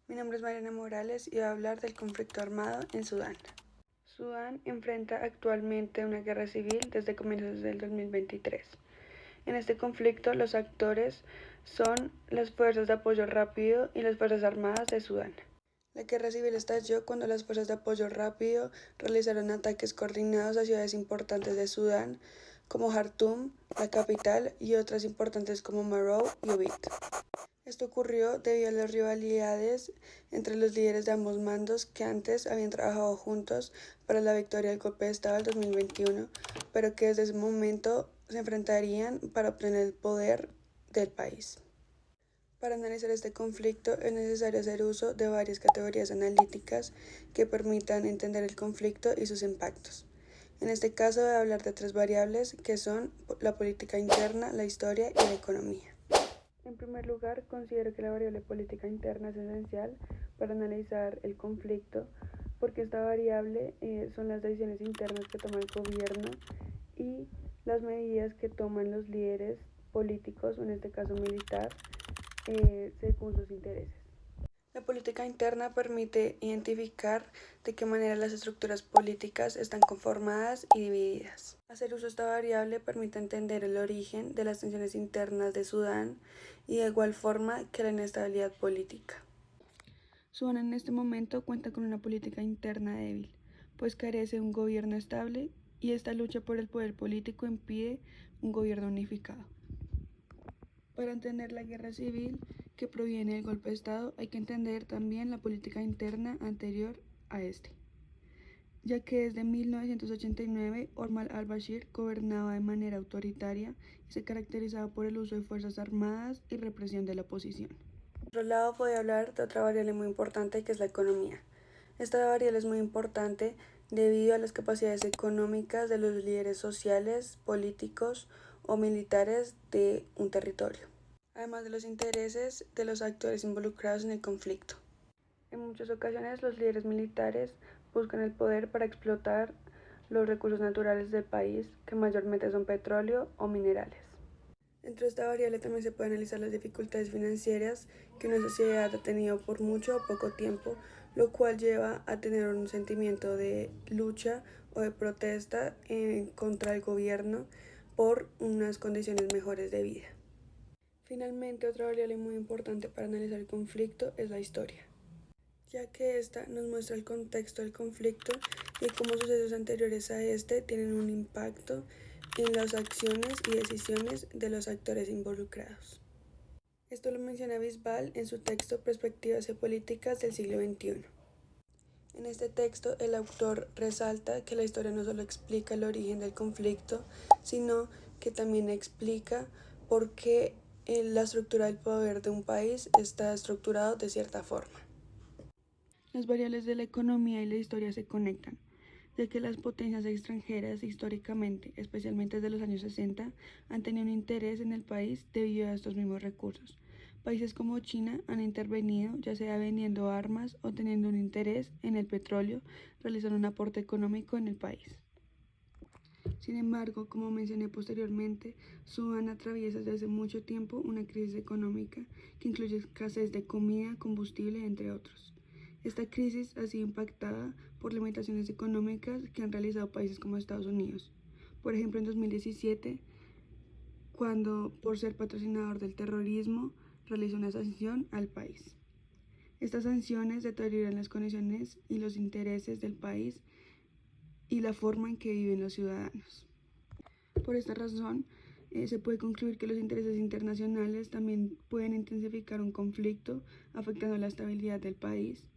Mi nombre es Mariana Morales y voy a hablar del conflicto armado en Sudán. Sudán enfrenta actualmente una guerra civil desde comienzos del 2023. En este conflicto los actores son las fuerzas de apoyo rápido y las fuerzas armadas de Sudán. La guerra civil estalló cuando las fuerzas de apoyo rápido realizaron ataques coordinados a ciudades importantes de Sudán, como Jartum, la capital, y otras importantes como Marou y Ubit. Esto ocurrió debido a las rivalidades entre los líderes de ambos bandos que antes habían trabajado juntos para la victoria del golpe de Estado del 2021, pero que desde ese momento se enfrentarían para obtener el poder del país. Para analizar este conflicto es necesario hacer uso de varias categorías analíticas que permitan entender el conflicto y sus impactos. En este caso voy a hablar de tres variables que son la política interna, la historia y la economía. En primer lugar, considero que la variable política interna es esencial para analizar el conflicto, porque esta variable son las decisiones internas que toma el gobierno y las medidas que toman los líderes políticos, o en este caso militar, según sus intereses. La política interna permite identificar de qué manera las estructuras políticas están conformadas y divididas. Hacer uso de esta variable permite entender el origen de las tensiones internas de Sudán y de igual forma que la inestabilidad política. Sudán en este momento cuenta con una política interna débil, pues carece de un gobierno estable y esta lucha por el poder político impide un gobierno unificado. Para entender la guerra civil que proviene del golpe de Estado, hay que entender también la política interna anterior a este, ya que desde 1989 Omar al-Bashir gobernaba de manera autoritaria y se caracterizaba por el uso de fuerzas armadas y represión de la oposición. Por otro lado, voy a hablar de otra variable muy importante que es la economía. Esta variable es muy importante debido a las capacidades económicas de los líderes sociales, políticos o militares de un territorio, además de los intereses de los actores involucrados en el conflicto. En muchas ocasiones los líderes militares buscan el poder para explotar los recursos naturales del país, que mayormente son petróleo o minerales. Dentro de esta variable también se puede analizar las dificultades financieras que una sociedad ha tenido por mucho o poco tiempo, lo cual lleva a tener un sentimiento de lucha o de protesta contra el gobierno por unas condiciones mejores de vida. Finalmente, otra variable muy importante para analizar el conflicto es la historia, ya que esta nos muestra el contexto del conflicto y cómo sucesos anteriores a este tienen un impacto en las acciones y decisiones de los actores involucrados. Esto lo menciona Bisbal en su texto Perspectivas Geopolíticas del siglo XXI. En este texto, el autor resalta que la historia no solo explica el origen del conflicto, sino que también explica por qué la estructura del poder de un país está estructurado de cierta forma. Las variables de la economía y la historia se conectan, ya que las potencias extranjeras históricamente, especialmente desde los años 60, han tenido un interés en el país debido a estos mismos recursos. Países como China han intervenido, ya sea vendiendo armas o teniendo un interés en el petróleo, realizando un aporte económico en el país. Sin embargo, como mencioné posteriormente, Sudán atraviesa desde hace mucho tiempo una crisis económica que incluye escasez de comida, combustible, entre otros. Esta crisis ha sido impactada por limitaciones económicas que han realizado países como Estados Unidos. Por ejemplo, en 2017, cuando por ser patrocinador del terrorismo realizó una sanción al país. Estas sanciones deterioran las condiciones y los intereses del país y la forma en que viven los ciudadanos. Por esta razón, se puede concluir que los intereses internacionales también pueden intensificar un conflicto afectando la estabilidad del país